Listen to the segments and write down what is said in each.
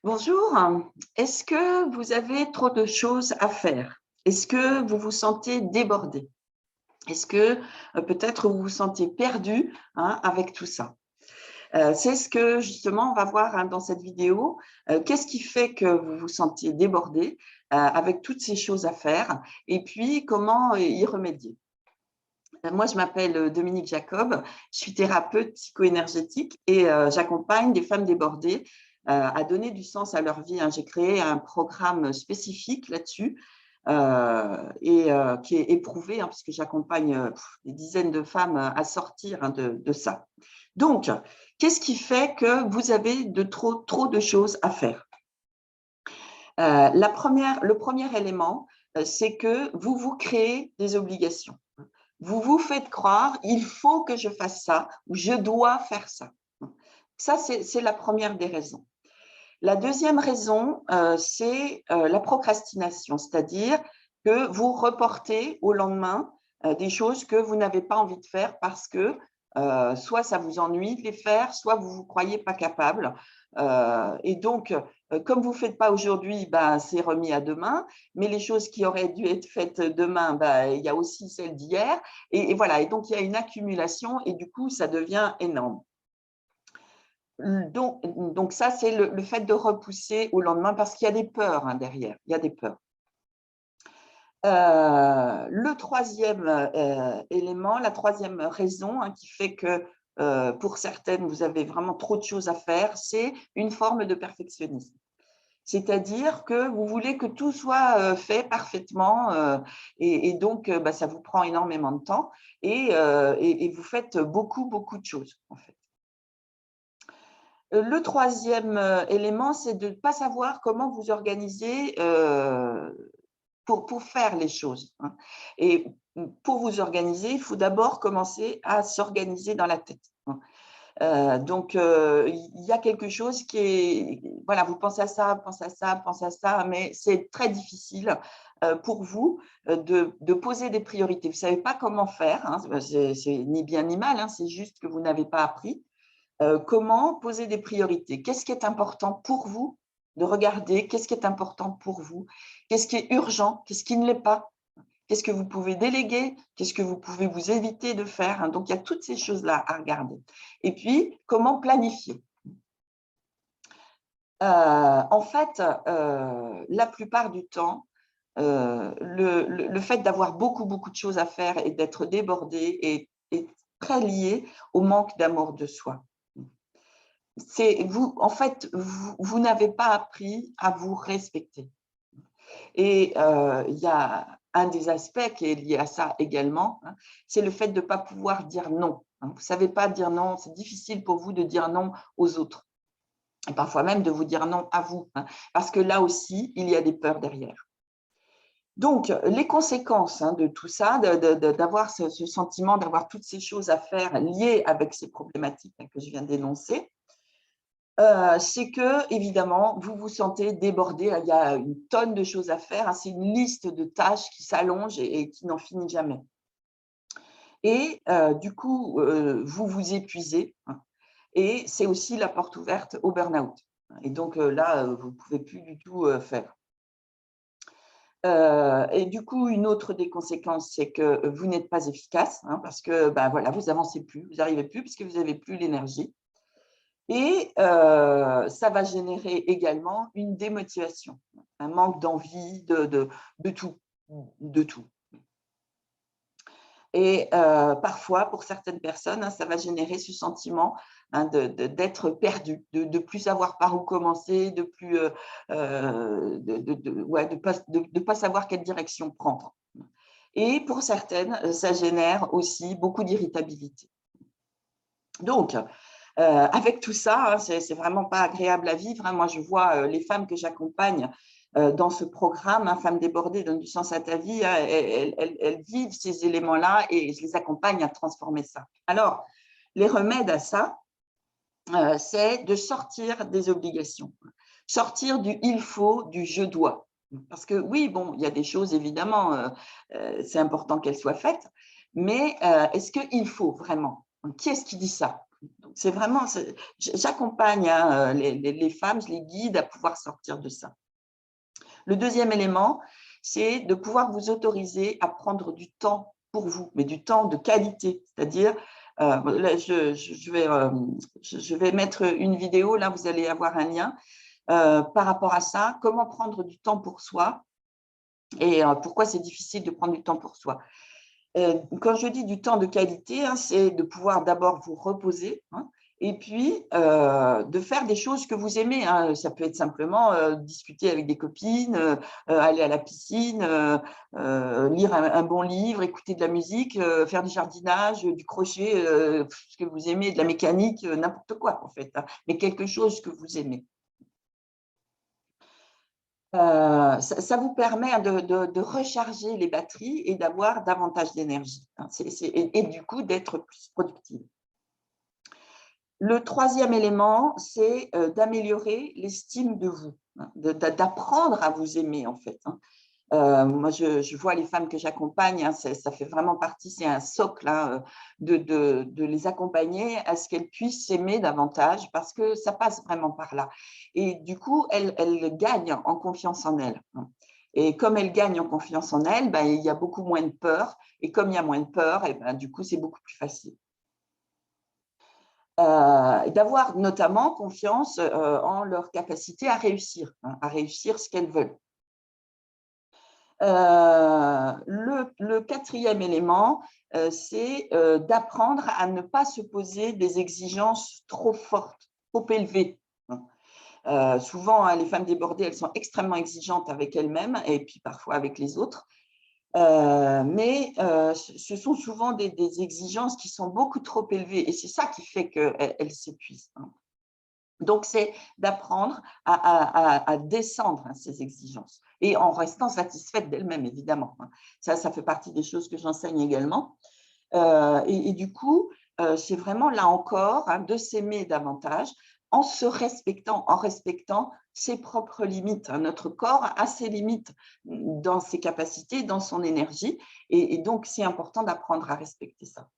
Bonjour, est-ce que vous avez trop de choses à faire? Est-ce que vous vous sentez débordé? Est-ce que peut-être vous vous sentez perdu avec tout ça? C'est ce que justement on va voir dans cette vidéo. Qu'est-ce qui fait que vous vous sentiez débordé avec toutes ces choses à faire et puis comment y remédier? Moi, je m'appelle Dominique Jacob, je suis thérapeute psycho-énergétique et j'accompagne des femmes débordées à donner du sens à leur vie. J'ai créé un programme spécifique là-dessus qui est éprouvé puisque j'accompagne des dizaines de femmes à sortir de ça. Donc, qu'est-ce qui fait que vous avez trop de choses à faire? Le premier élément, c'est que vous vous créez des obligations. Vous vous faites croire, il faut que je fasse ça ou je dois faire ça. Ça, c'est la première des raisons. La deuxième raison, c'est la procrastination, c'est-à-dire que vous reportez au lendemain des choses que vous n'avez pas envie de faire parce que soit ça vous ennuie de les faire, soit vous ne vous croyez pas capable. Et donc, comme vous ne faites pas aujourd'hui, c'est remis à demain, mais les choses qui auraient dû être faites demain, il y a aussi celles d'hier. Et voilà, et donc il y a une accumulation et du coup, ça devient énorme. Donc ça, c'est le fait de repousser au lendemain parce qu'il y a des peurs derrière, il y a des peurs. Le troisième élément, la troisième raison qui fait que pour certaines, vous avez vraiment trop de choses à faire, c'est une forme de perfectionnisme. C'est-à-dire que vous voulez que tout soit fait parfaitement et donc ça vous prend énormément de temps et vous faites beaucoup de choses en fait. Le troisième élément, c'est de ne pas savoir comment vous organiser pour faire les choses. Et pour vous organiser, il faut d'abord commencer à s'organiser dans la tête. Donc, il y a quelque chose qui est… Voilà, vous pensez à ça, pensez à ça, pensez à ça, mais c'est très difficile pour vous de poser des priorités. Vous ne savez pas comment faire, c'est ni bien ni mal, c'est juste que vous n'avez pas appris. Comment poser des priorités? Qu'est-ce qui est important pour vous de regarder? Qu'est-ce qui est important pour vous? Qu'est-ce qui est urgent? Qu'est-ce qui ne l'est pas? Qu'est-ce que vous pouvez déléguer? Qu'est-ce que vous pouvez vous éviter de faire? Donc, il y a toutes ces choses-là à regarder. Et puis, comment planifier? En fait, la plupart du temps, le fait d'avoir beaucoup de choses à faire et d'être débordé est très lié au manque d'amour de soi. En fait, vous n'avez pas appris à vous respecter. Et il y a un des aspects qui est lié à ça également, c'est le fait de ne pas pouvoir dire non. Vous ne savez pas dire non, c'est difficile pour vous de dire non aux autres. Et parfois même de vous dire non à vous, parce que là aussi, il y a des peurs derrière. Donc, les conséquences de tout ça, d'avoir ce sentiment, d'avoir toutes ces choses à faire liées avec ces problématiques que je viens d'énoncer, c'est que, évidemment, vous vous sentez débordé. Il y a une tonne de choses à faire. C'est une liste de tâches qui s'allonge et qui n'en finit jamais. Et du coup, vous vous épuisez. Et c'est aussi la porte ouverte au burn-out. Et donc là, vous ne pouvez plus du tout faire. Et du coup, une autre des conséquences, c'est que vous n'êtes pas efficace parce que voilà, vous n'avancez plus, vous n'arrivez plus puisque vous n'avez plus l'énergie. Et ça va générer également une démotivation, un manque d'envie de tout, de tout. Et parfois, pour certaines personnes, ça va générer ce sentiment d'être perdu, de ne plus savoir par où commencer, de ne pas savoir quelle direction prendre. Et pour certaines, ça génère aussi beaucoup d'irritabilité. Donc, avec tout ça, c'est vraiment pas agréable à vivre. Moi, je vois les femmes que j'accompagne dans ce programme, Femmes débordées, donne du sens à ta vie, elles vivent ces éléments-là et je les accompagne à transformer ça. Alors, les remèdes à ça, c'est de sortir des obligations, sortir du « il faut », du « je dois ». Parce que oui, bon, il y a des choses, évidemment, c'est important qu'elles soient faites, mais est-ce qu'il faut vraiment? Qui est-ce qui dit ça? Donc, c'est vraiment, j'accompagne hein, les femmes, je les guide à pouvoir sortir de ça. Le deuxième élément, c'est de pouvoir vous autoriser à prendre du temps pour vous, mais du temps de qualité, c'est-à-dire, là, je vais mettre une vidéo, là vous allez avoir un lien par rapport à ça, comment prendre du temps pour soi et pourquoi c'est difficile de prendre du temps pour soi. Quand je dis du temps de qualité, hein, c'est de pouvoir d'abord vous reposer hein, et puis de faire des choses que vous aimez. Hein. Ça peut être simplement discuter avec des copines, aller à la piscine, lire un bon livre, écouter de la musique, faire du jardinage, du crochet, ce que vous aimez, de la mécanique, n'importe quoi en fait, hein, mais quelque chose que vous aimez. Ça vous permet de recharger les batteries et d'avoir davantage d'énergie hein, et du coup d'être plus productive. Le troisième élément, c'est d'améliorer l'estime de vous, hein, d'apprendre à vous aimer en fait. Hein. Moi, je vois les femmes que j'accompagne, hein, ça fait vraiment partie, c'est un socle hein, de les accompagner à ce qu'elles puissent s'aimer davantage parce que ça passe vraiment par là. Et du coup, elles gagnent en confiance en elles. Et comme elles gagnent en confiance en elles, ben, il y a beaucoup moins de peur. Et comme il y a moins de peur, et ben, du coup, c'est beaucoup plus facile. D'avoir notamment confiance en leur capacité à réussir ce qu'elles veulent. Le quatrième élément, c'est d'apprendre à ne pas se poser des exigences trop fortes, trop élevées. Souvent, hein, les femmes débordées, elles sont extrêmement exigeantes avec elles-mêmes et puis parfois avec les autres. Mais ce sont souvent des exigences qui sont beaucoup trop élevées et c'est ça qui fait qu'elles s'épuisent. Hein. Donc, c'est d'apprendre à descendre hein, ces exigences et en restant satisfaite d'elle-même, évidemment. Hein. Ça fait partie des choses que j'enseigne également. Et du coup, c'est vraiment là encore hein, de s'aimer davantage en se respectant, en respectant ses propres limites. Hein. Notre corps a ses limites dans ses capacités, dans son énergie. Et donc, c'est important d'apprendre à respecter ça.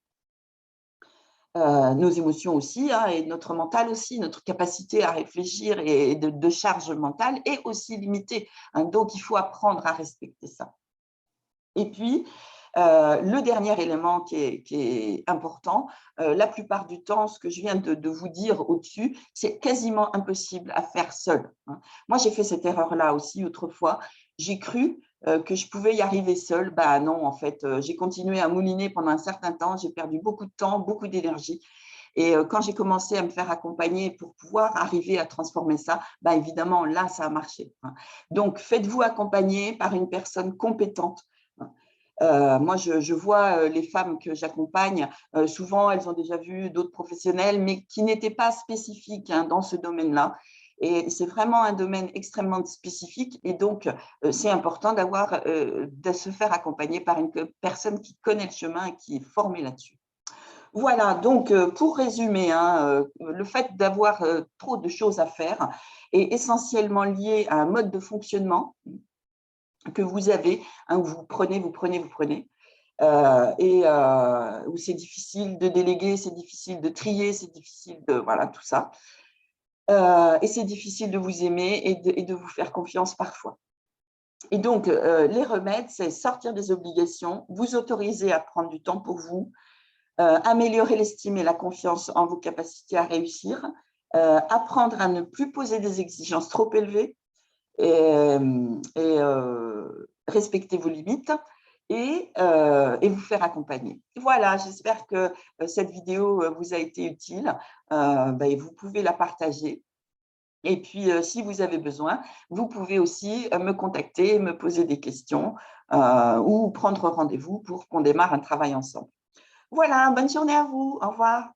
Nos émotions aussi, hein, et notre mental aussi, notre capacité à réfléchir et de charge mentale est aussi limitée. Hein, donc, il faut apprendre à respecter ça. Et puis, le dernier élément qui est important, la plupart du temps, ce que je viens de vous dire au-dessus, c'est quasiment impossible à faire seul. Hein. Moi, j'ai fait cette erreur-là aussi autrefois. J'ai cru que je pouvais y arriver seule. Ben non, en fait, j'ai continué à mouliner pendant un certain temps. J'ai perdu beaucoup de temps, beaucoup d'énergie. Et quand j'ai commencé à me faire accompagner pour pouvoir arriver à transformer ça, ben évidemment, là, ça a marché. Hein. Donc, faites-vous accompagner par une personne compétente. Moi, je vois les femmes que j'accompagne, souvent, elles ont déjà vu d'autres professionnels, mais qui n'étaient pas spécifiques hein, dans ce domaine-là. Et c'est vraiment un domaine extrêmement spécifique. Et donc, c'est important de se faire accompagner par une personne qui connaît le chemin et qui est formée là-dessus. Voilà, donc pour résumer, hein, le fait d'avoir trop de choses à faire est essentiellement lié à un mode de fonctionnement que vous avez, hein, où vous prenez, où c'est difficile de déléguer, c'est difficile de trier, c'est difficile de… Voilà, tout ça. Et c'est difficile de vous aimer et de vous faire confiance parfois. Et donc, les remèdes, c'est sortir des obligations, vous autoriser à prendre du temps pour vous, améliorer l'estime et la confiance en vos capacités à réussir, apprendre à ne plus poser des exigences trop élevées, et respecter vos limites et vous faire accompagner. Voilà, j'espère que cette vidéo vous a été utile. Vous pouvez la partager. Et puis, si vous avez besoin, vous pouvez aussi me contacter, me poser des questions ou prendre rendez-vous pour qu'on démarre un travail ensemble. Voilà, bonne journée à vous. Au revoir.